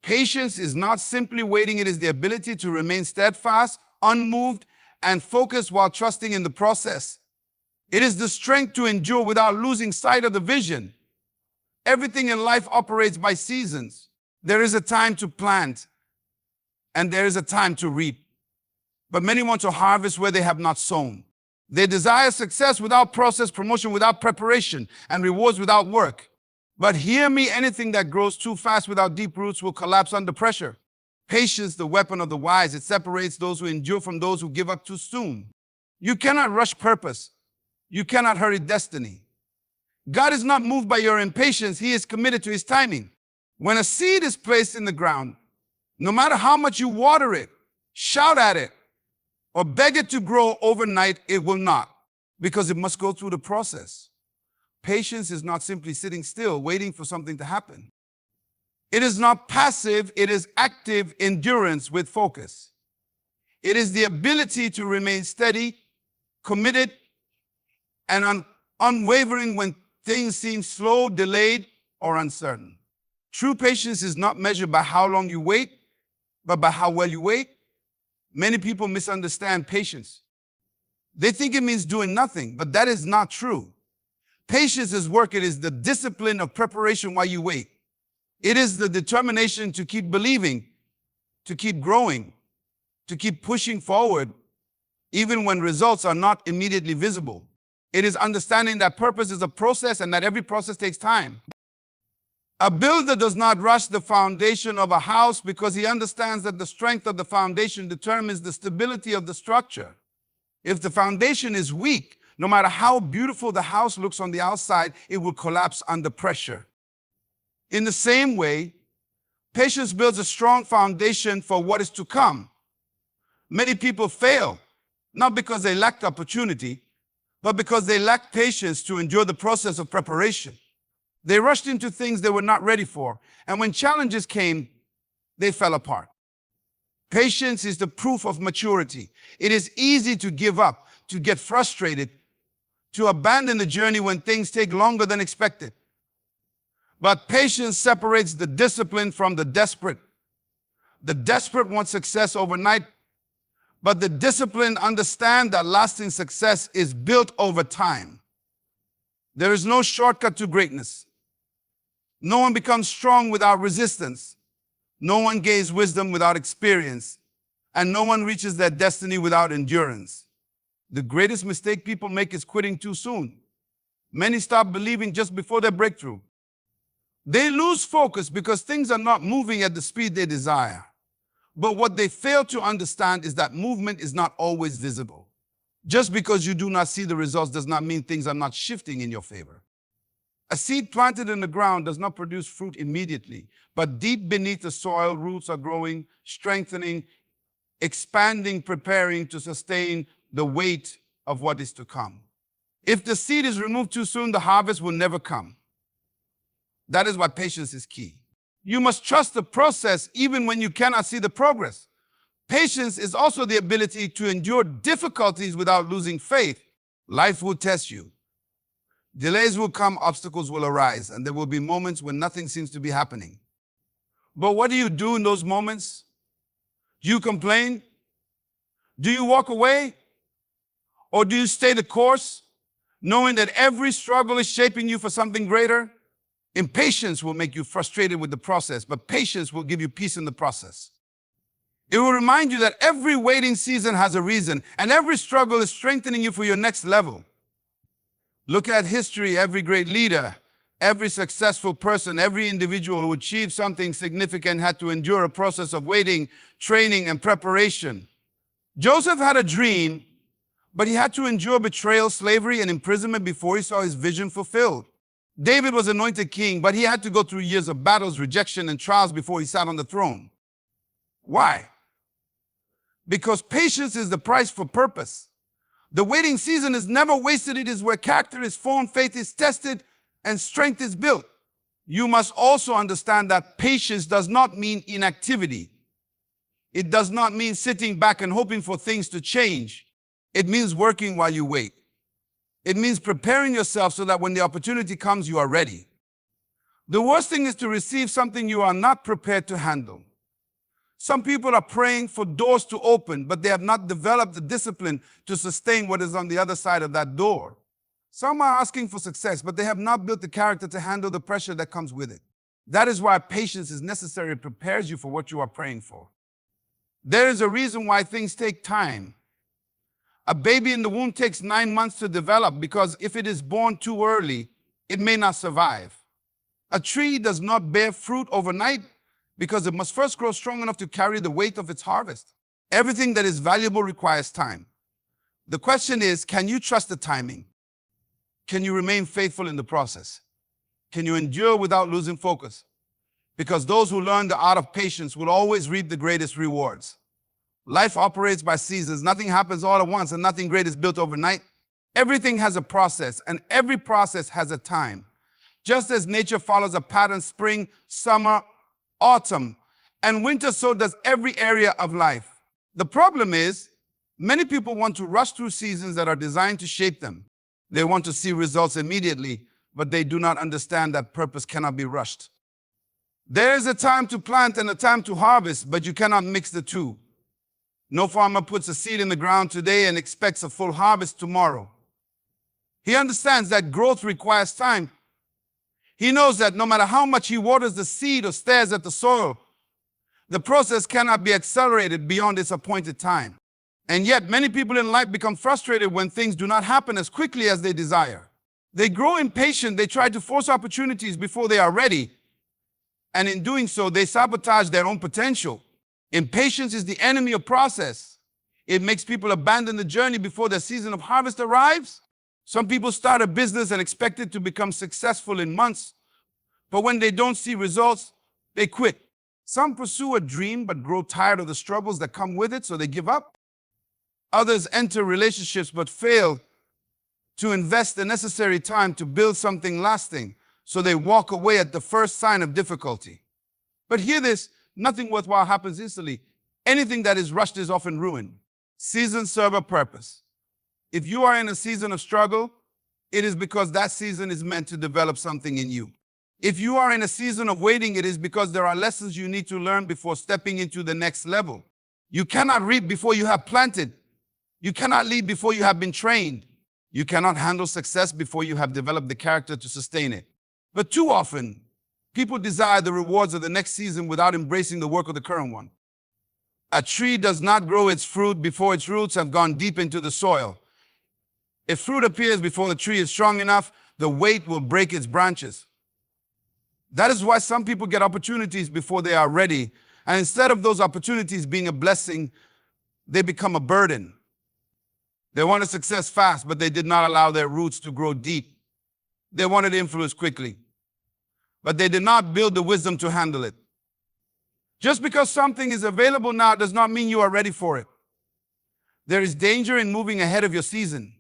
Patience is not simply waiting, it is the ability to remain steadfast, unmoved, and focused while trusting in the process. It is the strength to endure without losing sight of the vision. Everything in life operates by seasons. There is a time to plant, and there is a time to reap. But many want to harvest where they have not sown. They desire success without process, promotion without preparation, and rewards without work. But hear me, anything that grows too fast without deep roots will collapse under pressure. Patience, the weapon of the wise, it separates those who endure from those who give up too soon. You cannot rush purpose. You cannot hurry destiny. God is not moved by your impatience. He is committed to his timing. When a seed is placed in the ground, no matter how much you water it, shout at it, or beg it to grow overnight, it will not, because it must go through the process. Patience is not simply sitting still, waiting for something to happen. It is not passive, it is active endurance with focus. It is the ability to remain steady, committed, and unwavering when things seem slow, delayed, or uncertain. True patience is not measured by how long you wait, but by how well you wait. Many people misunderstand patience. They think it means doing nothing, but that is not true. Patience is work. It is the discipline of preparation while you wait. It is the determination to keep believing, to keep growing, to keep pushing forward, even when results are not immediately visible. It is understanding that purpose is a process and that every process takes time. A builder does not rush the foundation of a house because he understands that the strength of the foundation determines the stability of the structure. If the foundation is weak, no matter how beautiful the house looks on the outside, it will collapse under pressure. In the same way, patience builds a strong foundation for what is to come. Many people fail, not because they lacked opportunity, but because they lacked patience to endure the process of preparation. They rushed into things they were not ready for, and when challenges came, they fell apart. Patience is the proof of maturity. It is easy to give up, to get frustrated, to abandon the journey when things take longer than expected. But patience separates the disciplined from the desperate. The desperate want success overnight, but the disciplined understand that lasting success is built over time. There is no shortcut to greatness. No one becomes strong without resistance. No one gains wisdom without experience. And no one reaches their destiny without endurance. The greatest mistake people make is quitting too soon. Many stop believing just before their breakthrough. They lose focus because things are not moving at the speed they desire. But what they fail to understand is that movement is not always visible. Just because you do not see the results does not mean things are not shifting in your favor. A seed planted in the ground does not produce fruit immediately, but deep beneath the soil, roots are growing, strengthening, expanding, preparing to sustain the weight of what is to come. If the seed is removed too soon, the harvest will never come. That is why patience is key. You must trust the process even when you cannot see the progress. Patience is also the ability to endure difficulties without losing faith. Life will test you. Delays will come, obstacles will arise, and there will be moments when nothing seems to be happening. But what do you do in those moments? Do you complain? Do you walk away? Or do you stay the course, knowing that every struggle is shaping you for something greater? Impatience will make you frustrated with the process, but patience will give you peace in the process. It will remind you that every waiting season has a reason, and every struggle is strengthening you for your next level. Look at history. Every great leader, every successful person, every individual who achieved something significant had to endure a process of waiting, training, and preparation. Joseph had a dream, but he had to endure betrayal, slavery, and imprisonment before he saw his vision fulfilled. David was anointed king, but he had to go through years of battles, rejection, and trials before he sat on the throne. Why? Because patience is the price for purpose. The waiting season is never wasted. It is where character is formed, faith is tested, and strength is built. You must also understand that patience does not mean inactivity. It does not mean sitting back and hoping for things to change. It means working while you wait. It means preparing yourself so that when the opportunity comes, you are ready. The worst thing is to receive something you are not prepared to handle. Some people are praying for doors to open, but they have not developed the discipline to sustain what is on the other side of that door. Some are asking for success, but they have not built the character to handle the pressure that comes with it. That is why patience is necessary. It prepares you for what you are praying for. There is a reason why things take time. A baby in the womb takes 9 months to develop because if it is born too early, it may not survive. A tree does not bear fruit overnight because it must first grow strong enough to carry the weight of its harvest. Everything that is valuable requires time. The question is, can you trust the timing? Can you remain faithful in the process? Can you endure without losing focus? Because those who learn the art of patience will always reap the greatest rewards. Life operates by seasons. Nothing happens all at once and nothing great is built overnight. Everything has a process and every process has a time. Just as nature follows a pattern, spring, summer, autumn, and winter, so does every area of life. The problem is, many people want to rush through seasons that are designed to shape them. They want to see results immediately, but they do not understand that purpose cannot be rushed. There is a time to plant and a time to harvest, but you cannot mix the two. No farmer puts a seed in the ground today and expects a full harvest tomorrow. He understands that growth requires time. He knows that no matter how much he waters the seed or stares at the soil, the process cannot be accelerated beyond its appointed time. And yet, many people in life become frustrated when things do not happen as quickly as they desire. They grow impatient, they try to force opportunities before they are ready, and in doing so, they sabotage their own potential. Impatience is the enemy of process. It makes people abandon the journey before their season of harvest arrives. Some people start a business and expect it to become successful in months, but when they don't see results, they quit. Some pursue a dream but grow tired of the struggles that come with it, so they give up. Others enter relationships but fail to invest the necessary time to build something lasting, so they walk away at the first sign of difficulty. But hear this, nothing worthwhile happens instantly. Anything that is rushed is often ruined. Seasons serve a purpose. If you are in a season of struggle, it is because that season is meant to develop something in you. If you are in a season of waiting, it is because there are lessons you need to learn before stepping into the next level. You cannot reap before you have planted. You cannot lead before you have been trained. You cannot handle success before you have developed the character to sustain it. But too often, people desire the rewards of the next season without embracing the work of the current one. A tree does not grow its fruit before its roots have gone deep into the soil. If fruit appears before the tree is strong enough, the weight will break its branches. That is why some people get opportunities before they are ready, and instead of those opportunities being a blessing, they become a burden. They wanted success fast, but they did not allow their roots to grow deep. They wanted influence quickly, but they did not build the wisdom to handle it. Just because something is available now does not mean you are ready for it. There is danger in moving ahead of your season.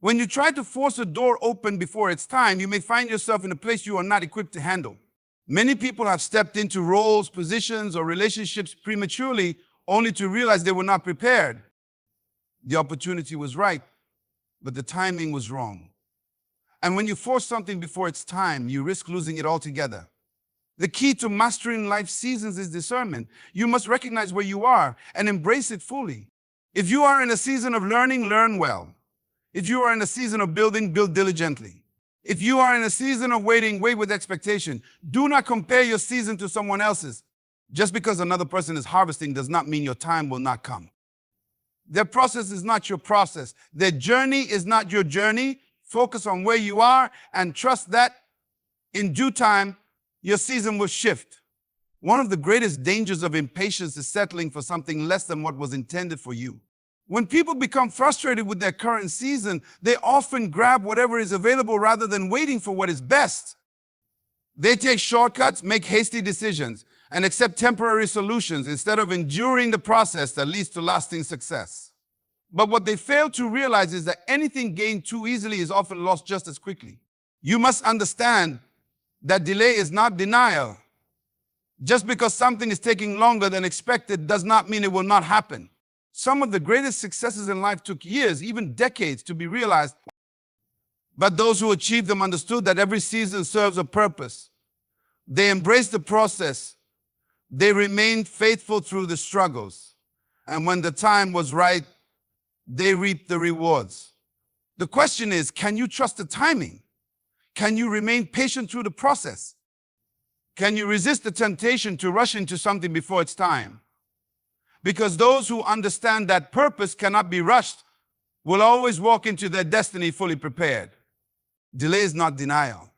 When you try to force a door open before it's time, you may find yourself in a place you are not equipped to handle. Many people have stepped into roles, positions, or relationships prematurely only to realize they were not prepared. The opportunity was right, but the timing was wrong. And when you force something before it's time, you risk losing it altogether. The key to mastering life seasons is discernment. You must recognize where you are and embrace it fully. If you are in a season of learning, learn well. If you are in a season of building, build diligently. If you are in a season of waiting, wait with expectation. Do not compare your season to someone else's. Just because another person is harvesting does not mean your time will not come. Their process is not your process. Their journey is not your journey. Focus on where you are and trust that in due time, your season will shift. One of the greatest dangers of impatience is settling for something less than what was intended for you. When people become frustrated with their current season, they often grab whatever is available rather than waiting for what is best. They take shortcuts, make hasty decisions, and accept temporary solutions instead of enduring the process that leads to lasting success. But what they fail to realize is that anything gained too easily is often lost just as quickly. You must understand that delay is not denial. Just because something is taking longer than expected does not mean it will not happen. Some of the greatest successes in life took years, even decades, to be realized. But those who achieved them understood that every season serves a purpose. They embrace the process. They remained faithful through the struggles. And when the time was right, they reaped the rewards. The question is, can you trust the timing? Can you remain patient through the process? Can you resist the temptation to rush into something before it's time? Because those who understand that purpose cannot be rushed will always walk into their destiny fully prepared. Delay is not denial.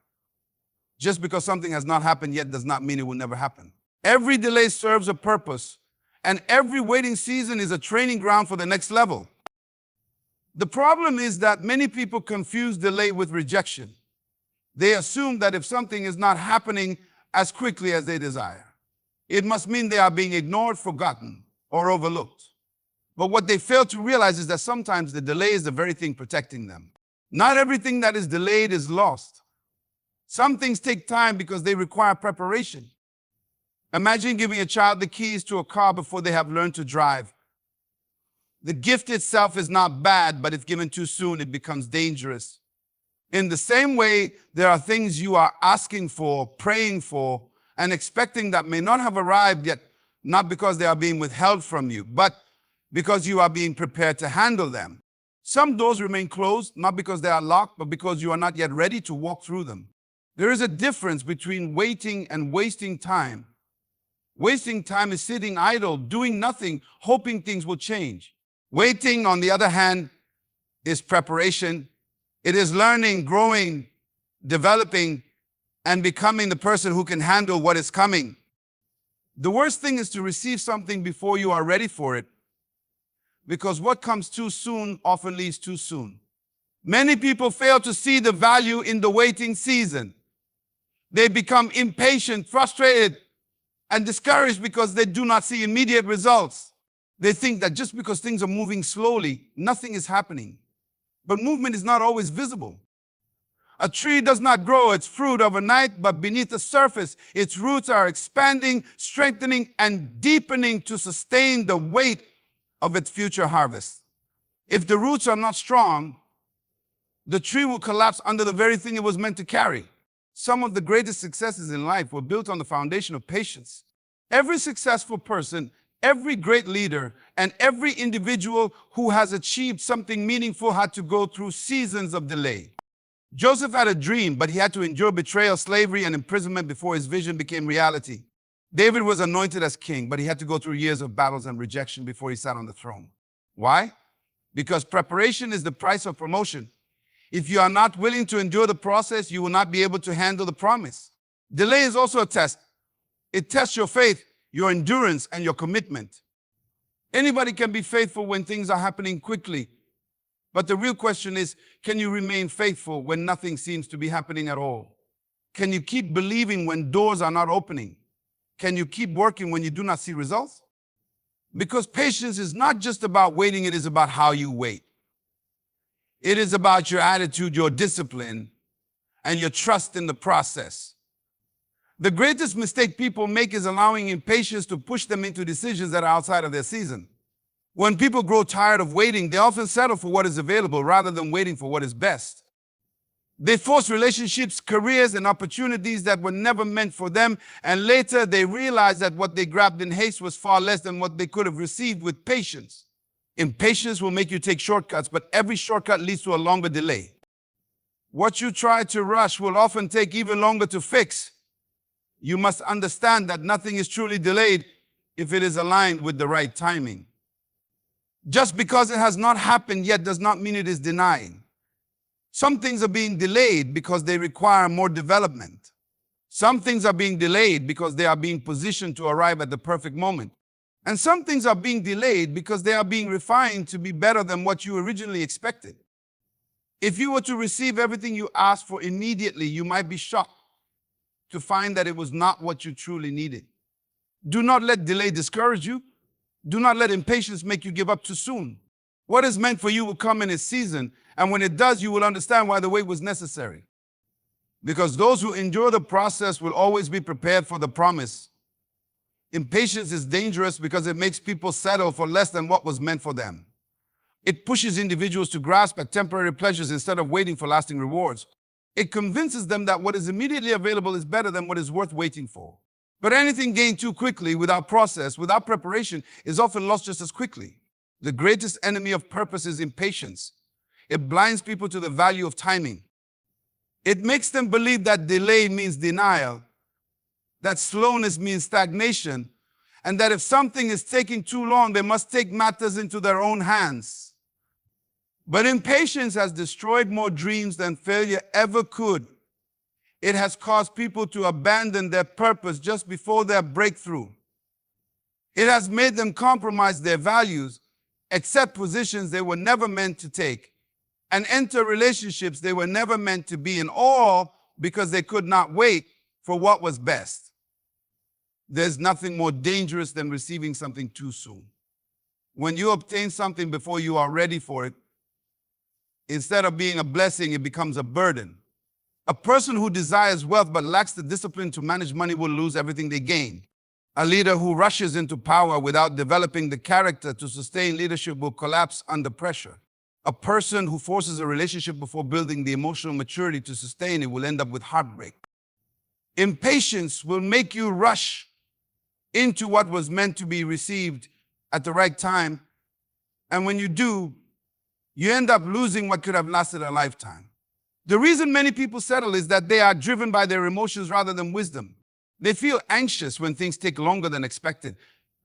Just because something has not happened yet does not mean it will never happen. Every delay serves a purpose, and every waiting season is a training ground for the next level. The problem is that many people confuse delay with rejection. They assume that if something is not happening as quickly as they desire, it must mean they are being ignored, forgotten, or overlooked. But what they fail to realize is that sometimes the delay is the very thing protecting them. Not everything that is delayed is lost. Some things take time because they require preparation. Imagine giving a child the keys to a car before they have learned to drive. The gift itself is not bad, but if given too soon, it becomes dangerous. In the same way, there are things you are asking for, praying for, and expecting that may not have arrived yet, not because they are being withheld from you, but because you are being prepared to handle them. Some doors remain closed, not because they are locked, but because you are not yet ready to walk through them. There is a difference between waiting and wasting time. Wasting time is sitting idle, doing nothing, hoping things will change. Waiting, on the other hand, is preparation. It is learning, growing, developing, and becoming the person who can handle what is coming. The worst thing is to receive something before you are ready for it, because what comes too soon often leaves too soon. Many people fail to see the value in the waiting season. They become impatient, frustrated, and discouraged because they do not see immediate results. They think that just because things are moving slowly, nothing is happening. But movement is not always visible. A tree does not grow its fruit overnight, but beneath the surface, its roots are expanding, strengthening, and deepening to sustain the weight of its future harvest. If the roots are not strong, the tree will collapse under the very thing it was meant to carry. Some of the greatest successes in life were built on the foundation of patience. Every successful person, every great leader, and every individual who has achieved something meaningful had to go through seasons of delay. Joseph had a dream, but he had to endure betrayal, slavery, and imprisonment before his vision became reality. David was anointed as king, but he had to go through years of battles and rejection before he sat on the throne. Why? Because preparation is the price of promotion. If you are not willing to endure the process, you will not be able to handle the promise. Delay is also a test. It tests your faith, your endurance, and your commitment. Anybody can be faithful when things are happening quickly. But the real question is, can you remain faithful when nothing seems to be happening at all? Can you keep believing when doors are not opening? Can you keep working when you do not see results? Because patience is not just about waiting, it is about how you wait. It is about your attitude, your discipline, and your trust in the process. The greatest mistake people make is allowing impatience to push them into decisions that are outside of their season. When people grow tired of waiting, they often settle for what is available rather than waiting for what is best. They force relationships, careers, and opportunities that were never meant for them, and later they realize that what they grabbed in haste was far less than what they could have received with patience. Impatience will make you take shortcuts, but every shortcut leads to a longer delay. What you try to rush will often take even longer to fix. You must understand that nothing is truly delayed if it is aligned with the right timing. Just because it has not happened yet does not mean it is denied. Some things are being delayed because they require more development. Some things are being delayed because they are being positioned to arrive at the perfect moment. And some things are being delayed because they are being refined to be better than what you originally expected. If you were to receive everything you asked for immediately, you might be shocked to find that it was not what you truly needed. Do not let delay discourage you. Do not let impatience make you give up too soon. What is meant for you will come in its season, and when it does, you will understand why the wait was necessary. Because those who endure the process will always be prepared for the promise. Impatience is dangerous because it makes people settle for less than what was meant for them. It pushes individuals to grasp at temporary pleasures instead of waiting for lasting rewards. It convinces them that what is immediately available is better than what is worth waiting for. But anything gained too quickly, without process, without preparation, is often lost just as quickly. The greatest enemy of purpose is impatience. It blinds people to the value of timing. It makes them believe that delay means denial, that slowness means stagnation, and that if something is taking too long, they must take matters into their own hands. But impatience has destroyed more dreams than failure ever could. It has caused people to abandon their purpose just before their breakthrough. It has made them compromise their values, accept positions they were never meant to take, and enter relationships they were never meant to be in, all because they could not wait for what was best. There's nothing more dangerous than receiving something too soon. When you obtain something before you are ready for it, instead of being a blessing, it becomes a burden. A person who desires wealth but lacks the discipline to manage money will lose everything they gain. A leader who rushes into power without developing the character to sustain leadership will collapse under pressure. A person who forces a relationship before building the emotional maturity to sustain it will end up with heartbreak. Impatience will make you rush into what was meant to be received at the right time. And when you do, you end up losing what could have lasted a lifetime. The reason many people settle is that they are driven by their emotions rather than wisdom. They feel anxious when things take longer than expected.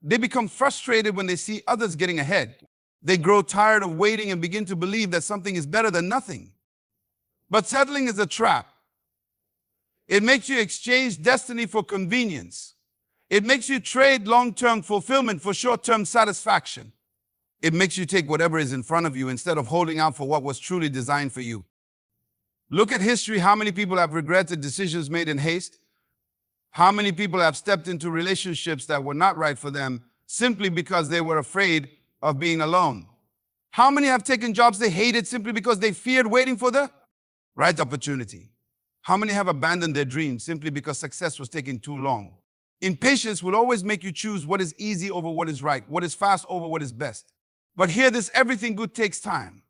They become frustrated when they see others getting ahead. They grow tired of waiting and begin to believe that something is better than nothing. But settling is a trap. It makes you exchange destiny for convenience. It makes you trade long-term fulfillment for short-term satisfaction. It makes you take whatever is in front of you instead of holding out for what was truly designed for you. Look at history. How many people have regretted decisions made in haste? How many people have stepped into relationships that were not right for them simply because they were afraid of being alone? How many have taken jobs they hated simply because they feared waiting for the right opportunity? How many have abandoned their dreams simply because success was taking too long? Impatience will always make you choose what is easy over what is right, what is fast over what is best. But hear this, everything good takes time.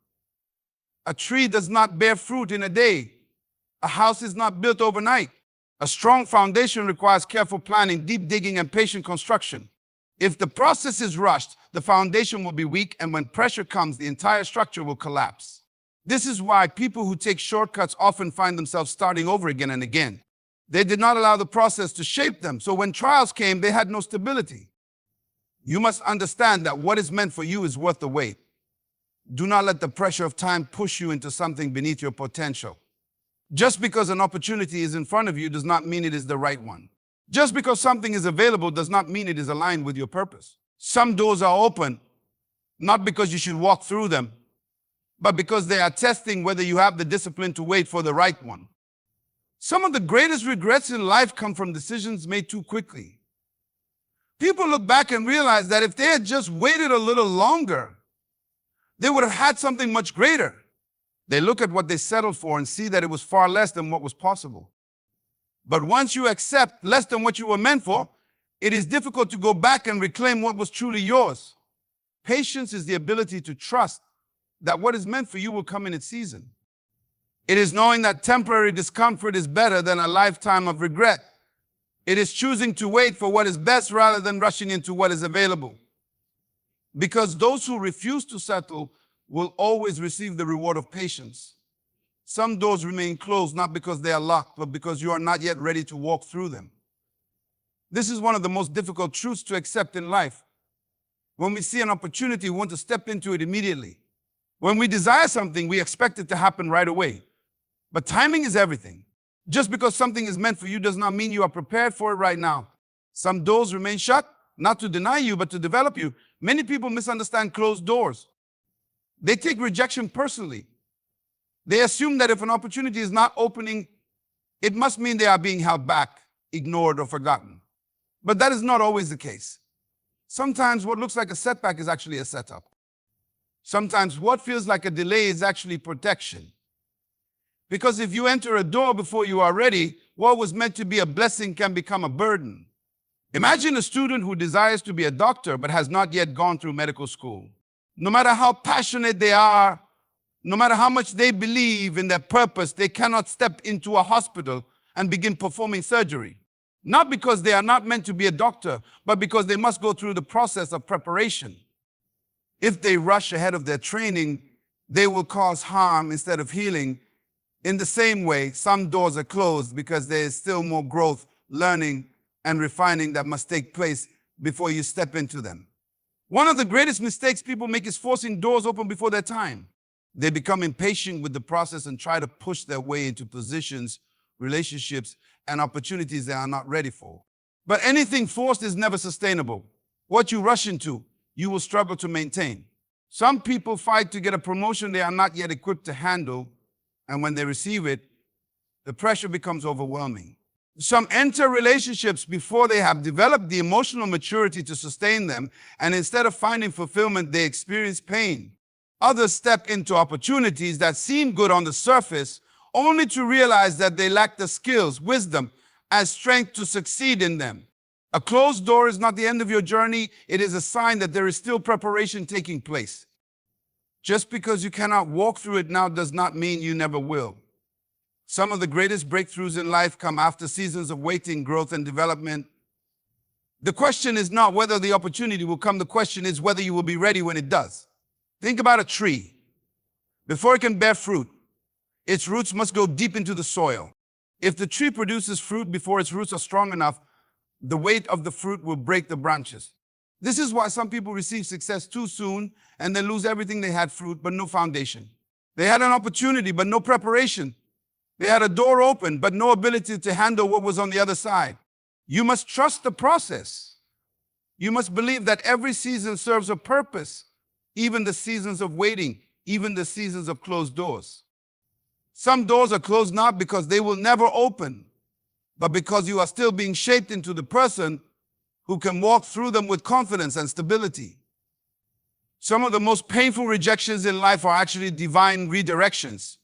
A tree does not bear fruit in a day. A house is not built overnight. A strong foundation requires careful planning, deep digging, and patient construction. If the process is rushed, the foundation will be weak, and when pressure comes, the entire structure will collapse. This is why people who take shortcuts often find themselves starting over again and again. They did not allow the process to shape them, so when trials came, they had no stability. You must understand that what is meant for you is worth the wait. Do not let the pressure of time push you into something beneath your potential. Just because an opportunity is in front of you does not mean it is the right one. Just because something is available does not mean it is aligned with your purpose. Some doors are open, not because you should walk through them, but because they are testing whether you have the discipline to wait for the right one. Some of the greatest regrets in life come from decisions made too quickly. People look back and realize that if they had just waited a little longer, they would have had something much greater. They look at what they settled for and see that it was far less than what was possible. But once you accept less than what you were meant for, it is difficult to go back and reclaim what was truly yours. Patience is the ability to trust that what is meant for you will come in its season. It is knowing that temporary discomfort is better than a lifetime of regret. It is choosing to wait for what is best rather than rushing into what is available. Because those who refuse to settle will always receive the reward of patience. Some doors remain closed not because they are locked, but because you are not yet ready to walk through them. This is one of the most difficult truths to accept in life. When we see an opportunity, we want to step into it immediately. When we desire something, we expect it to happen right away. But timing is everything. Just because something is meant for you does not mean you are prepared for it right now. Some doors remain shut, not to deny you, but to develop you. Many people misunderstand closed doors. They take rejection personally. They assume that if an opportunity is not opening, it must mean they are being held back, ignored, or forgotten. But that is not always the case. Sometimes what looks like a setback is actually a setup. Sometimes what feels like a delay is actually protection. Because if you enter a door before you are ready, what was meant to be a blessing can become a burden. Imagine a student who desires to be a doctor but has not yet gone through medical school. No matter how passionate they are, No matter how much they believe in their purpose, they cannot step into a hospital and begin performing surgery. Not because they are not meant to be a doctor, but because they must go through the process of preparation. If they rush ahead of their training, they will cause harm instead of healing. In the same way, some doors are closed because there is still more growth, learning, and refining that must take place before you step into them. One of the greatest mistakes people make is forcing doors open before their time. They become impatient with the process and try to push their way into positions, relationships, and opportunities they are not ready for. But anything forced is never sustainable. What you rush into, you will struggle to maintain. Some people fight to get a promotion they are not yet equipped to handle, and when they receive it, the pressure becomes overwhelming. Some enter relationships before they have developed the emotional maturity to sustain them, and instead of finding fulfillment, they experience pain. Others step into opportunities that seem good on the surface, only to realize that they lack the skills, wisdom, and strength to succeed in them. A closed door is not the end of your journey. It is a sign that there is still preparation taking place. Just because you cannot walk through it now does not mean you never will. Some of the greatest breakthroughs in life come after seasons of waiting, growth, and development. The question is not whether the opportunity will come. The question is whether you will be ready when it does. Think about a tree. Before it can bear fruit, its roots must go deep into the soil. If the tree produces fruit before its roots are strong enough, the weight of the fruit will break the branches. This is why some people receive success too soon and then lose everything. They had fruit, but no foundation. They had an opportunity, but no preparation. They had a door open, but no ability to handle what was on the other side. You must trust the process. You must believe that every season serves a purpose, even the seasons of waiting, even the seasons of closed doors. Some doors are closed not because they will never open, but because you are still being shaped into the person who can walk through them with confidence and stability. Some of the most painful rejections in life are actually divine redirections.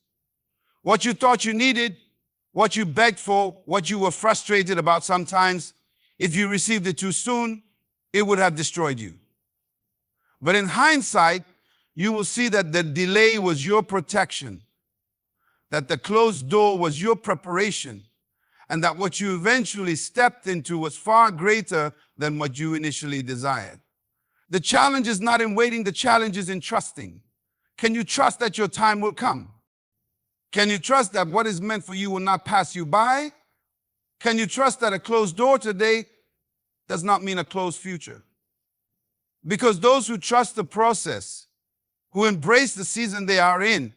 What you thought you needed, what you begged for, what you were frustrated about sometimes, if you received it too soon, it would have destroyed you. But in hindsight, you will see that the delay was your protection, that the closed door was your preparation, and that what you eventually stepped into was far greater than what you initially desired. The challenge is not in waiting, the challenge is in trusting. Can you trust that your time will come? Can you trust that what is meant for you will not pass you by? Can you trust that a closed door today does not mean a closed future? Because those who trust the process, who embrace the season they are in,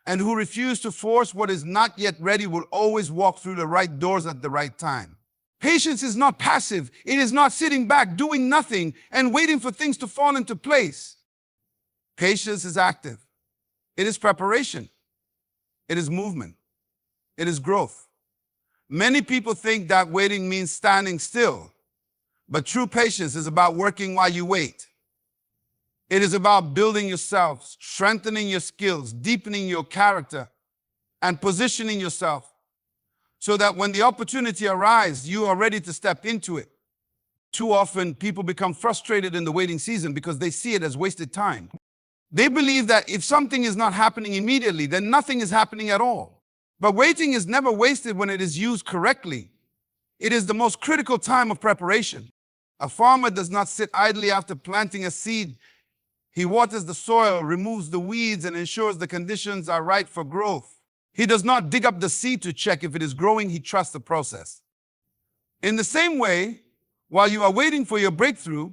and who refuse to force what is not yet ready will always walk through the right doors at the right time. Patience is not passive. It is not sitting back, doing nothing, and waiting for things to fall into place. Patience is active. It is preparation. It is movement. It is growth. Many people think that waiting means standing still, but true patience is about working while you wait. It is about building yourself, strengthening your skills, deepening your character, and positioning yourself so that when the opportunity arises, you are ready to step into it. Too often, people become frustrated in the waiting season because they see it as wasted time. They believe that if something is not happening immediately, then nothing is happening at all. But waiting is never wasted when it is used correctly. It is the most critical time of preparation. A farmer does not sit idly after planting a seed. He waters the soil, removes the weeds, and ensures the conditions are right for growth. He does not dig up the seed to check if it is growing. He trusts the process. In the same way, while you are waiting for your breakthrough,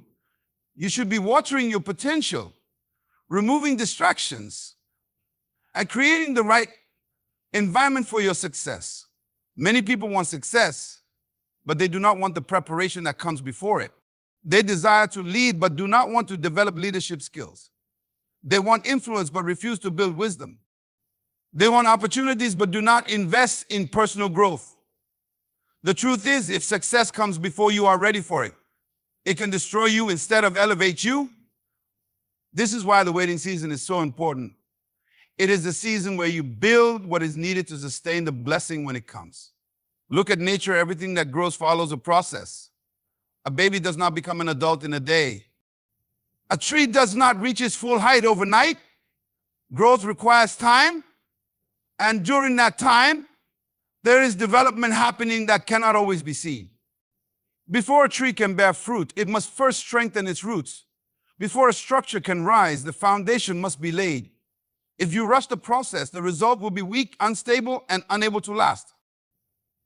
you should be watering your potential, removing distractions, and creating the right environment for your success. Many people want success, but they do not want the preparation that comes before it. They desire to lead, but do not want to develop leadership skills. They want influence, but refuse to build wisdom. They want opportunities, but do not invest in personal growth. The truth is, if success comes before you are ready for it, it can destroy you instead of elevate you. This is why the waiting season is so important. It is the season where you build what is needed to sustain the blessing when it comes. Look at nature. Everything that grows follows a process. A baby does not become an adult in a day. A tree does not reach its full height overnight. Growth requires time, and during that time, there is development happening that cannot always be seen. Before a tree can bear fruit, it must first strengthen its roots. Before a structure can rise, the foundation must be laid. If you rush the process, the result will be weak, unstable, and unable to last.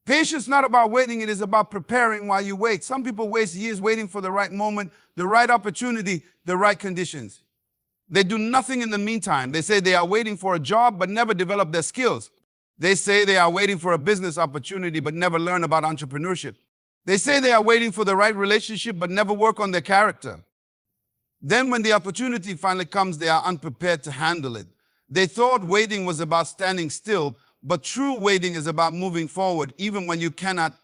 Patience is not about waiting, it is about preparing while you wait. Some people waste years waiting for the right moment, the right opportunity, the right conditions. They do nothing in the meantime. They say they are waiting for a job but never develop their skills. They say they are waiting for a business opportunity but never learn about entrepreneurship. They say they are waiting for the right relationship but never work on their character. Then when the opportunity finally comes, they are unprepared to handle it. They thought waiting was about standing still, but true waiting is about moving forward even when you cannot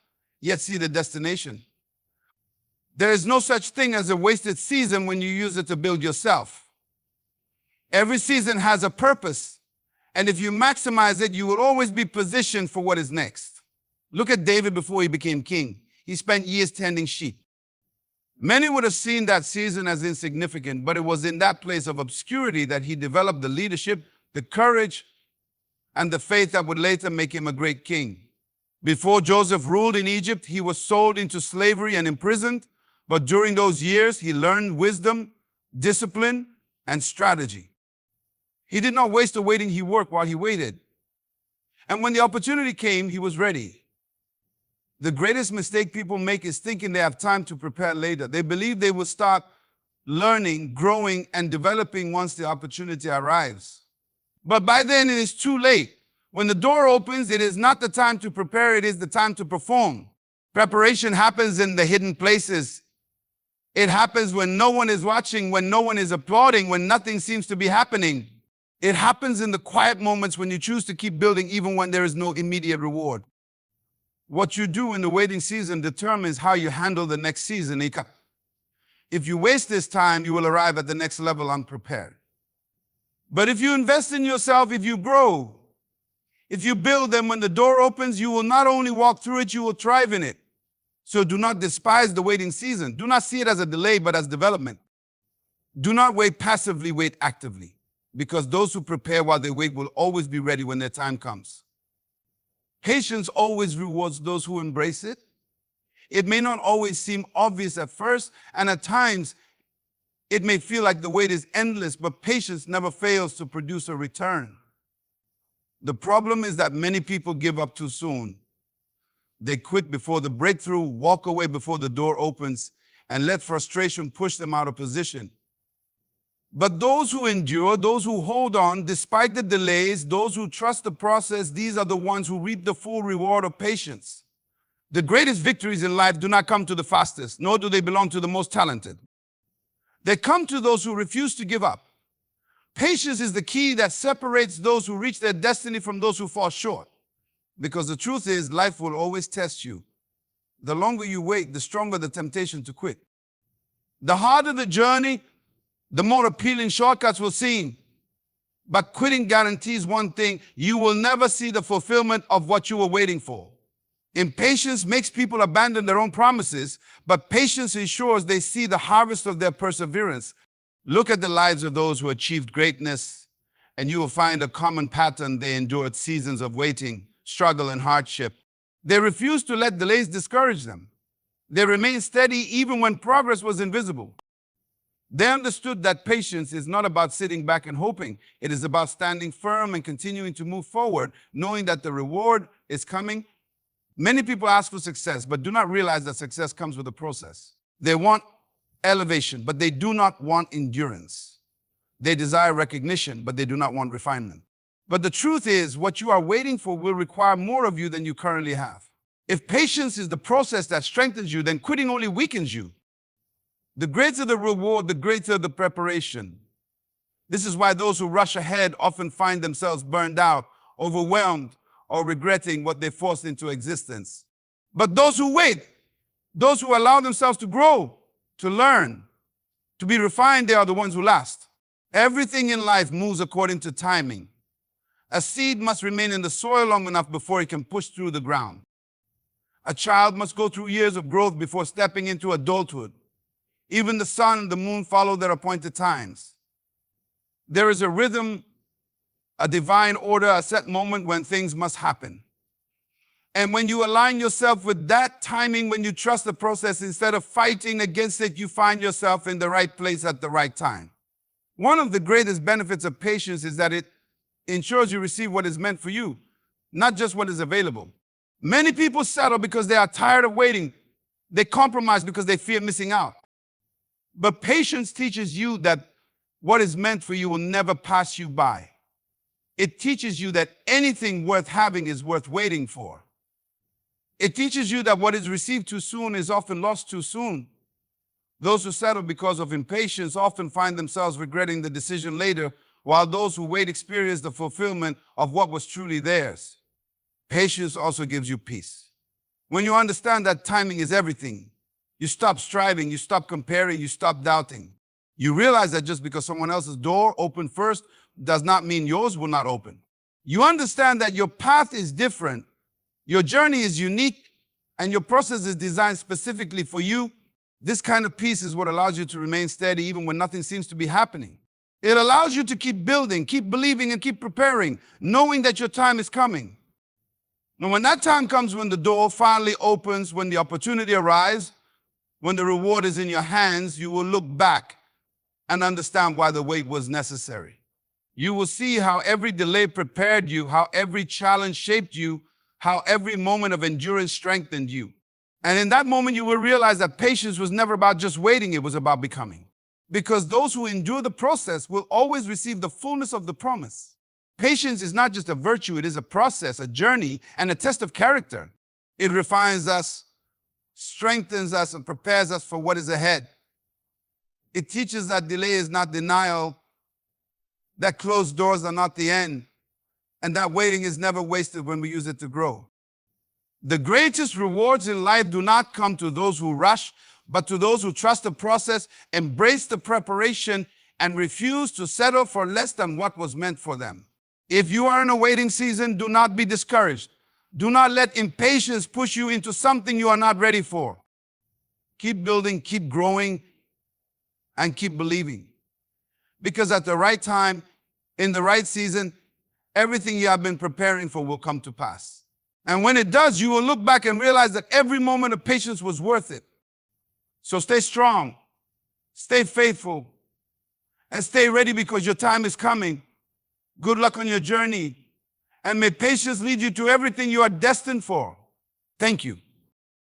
yet see the destination. There is no such thing as a wasted season when you use it to build yourself. Every season has a purpose, and if you maximize it, you will always be positioned for what is next. Look at David before he became king. He spent years tending sheep. Many would have seen that season as insignificant, but it was in that place of obscurity that he developed the leadership, the courage, and the faith that would later make him a great king. Before Joseph ruled in Egypt, he was sold into slavery and imprisoned, but during those years, he learned wisdom, discipline, and strategy. He did not waste the waiting, he worked while he waited. And when the opportunity came, he was ready. The greatest mistake people make is thinking they have time to prepare later. They believe they will start learning, growing, and developing once the opportunity arrives. But by then it is too late. When the door opens, it is not the time to prepare, it is the time to perform. Preparation happens in the hidden places. It happens when no one is watching, when no one is applauding, when nothing seems to be happening. It happens in the quiet moments when you choose to keep building even when there is no immediate reward. What you do in the waiting season determines how you handle the next season. If you waste this time, you will arrive at the next level unprepared. But if you invest in yourself, if you grow, if you build them, when the door opens, you will not only walk through it, you will thrive in it. So do not despise the waiting season. Do not see it as a delay, but as development. Do not wait passively, wait actively. Because those who prepare while they wait will always be ready when their time comes. Patience always rewards those who embrace it. It may not always seem obvious at first, and at times it may feel like the wait is endless, but patience never fails to produce a return. The problem is that many people give up too soon. They quit before the breakthrough, walk away before the door opens, and let frustration push them out of position. But those who endure, those who hold on despite the delays, those who trust the process, these are the ones who reap the full reward of patience. The greatest victories in life do not come to the fastest, nor do they belong to the most talented. They come to those who refuse to give up. Patience is the key that separates those who reach their destiny from those who fall short. Because the truth is, life will always test you. The longer you wait, the stronger the temptation to quit. The harder the journey, the more appealing shortcuts will seem. But quitting guarantees one thing: you will never see the fulfillment of what you were waiting for. Impatience makes people abandon their own promises, but patience ensures they see the harvest of their perseverance. Look at the lives of those who achieved greatness, and you will find a common pattern. They endured seasons of waiting, struggle, and hardship. They refused to let delays discourage them. They remained steady even when progress was invisible. They understood that patience is not about sitting back and hoping. It is about standing firm and continuing to move forward, knowing that the reward is coming. Many people ask for success, but do not realize that success comes with a process. They want elevation, but they do not want endurance. They desire recognition, but they do not want refinement. But the truth is, what you are waiting for will require more of you than you currently have. If patience is the process that strengthens you, then quitting only weakens you. The greater the reward, the greater the preparation. This is why those who rush ahead often find themselves burned out, overwhelmed, or regretting what they forced into existence. But those who wait, those who allow themselves to grow, to learn, to be refined, they are the ones who last. Everything in life moves according to timing. A seed must remain in the soil long enough before it can push through the ground. A child must go through years of growth before stepping into adulthood. Even the sun and the moon follow their appointed times. There is a rhythm a divine order, a set moment when things must happen. And when you align yourself with that timing, when you trust the process instead of fighting against it, you find yourself in the right place at the right time. One of the greatest benefits of patience is that it ensures you receive what is meant for you, not just what is available. Many people settle because they are tired of waiting. They compromise because they fear missing out. But patience teaches you that what is meant for you will never pass you by. It teaches you that anything worth having is worth waiting for. It teaches you that what is received too soon is often lost too soon. Those who settle because of impatience often find themselves regretting the decision later, while those who wait experience the fulfillment of what was truly theirs. Patience also gives you peace. When you understand that timing is everything, you stop striving, you stop comparing, you stop doubting. You realize that just because someone else's door opened first does not mean yours will not open. You understand that your path is different, your journey is unique, and your process is designed specifically for you. This kind of peace is what allows you to remain steady even when nothing seems to be happening. It allows you to keep building, keep believing, and keep preparing, knowing that your time is coming. And when that time comes, when the door finally opens, when the opportunity arrives, when the reward is in your hands, you will look back and understand why the wait was necessary. You will see how every delay prepared you, how every challenge shaped you, how every moment of endurance strengthened you. And in that moment, you will realize that patience was never about just waiting, it was about becoming. Because those who endure the process will always receive the fullness of the promise. Patience is not just a virtue, it is a process, a journey, and a test of character. It refines us, strengthens us, and prepares us for what is ahead. It teaches that delay is not denial, that closed doors are not the end, and that waiting is never wasted when we use it to grow. The greatest rewards in life do not come to those who rush, but to those who trust the process, embrace the preparation, and refuse to settle for less than what was meant for them. If you are in a waiting season, do not be discouraged. Do not let impatience push you into something you are not ready for. Keep building, keep growing, and keep believing. Because at the right time, in the right season, everything you have been preparing for will come to pass. And when it does, you will look back and realize that every moment of patience was worth it. So stay strong, stay faithful, and stay ready because your time is coming. Good luck on your journey, and may patience lead you to everything you are destined for. Thank you.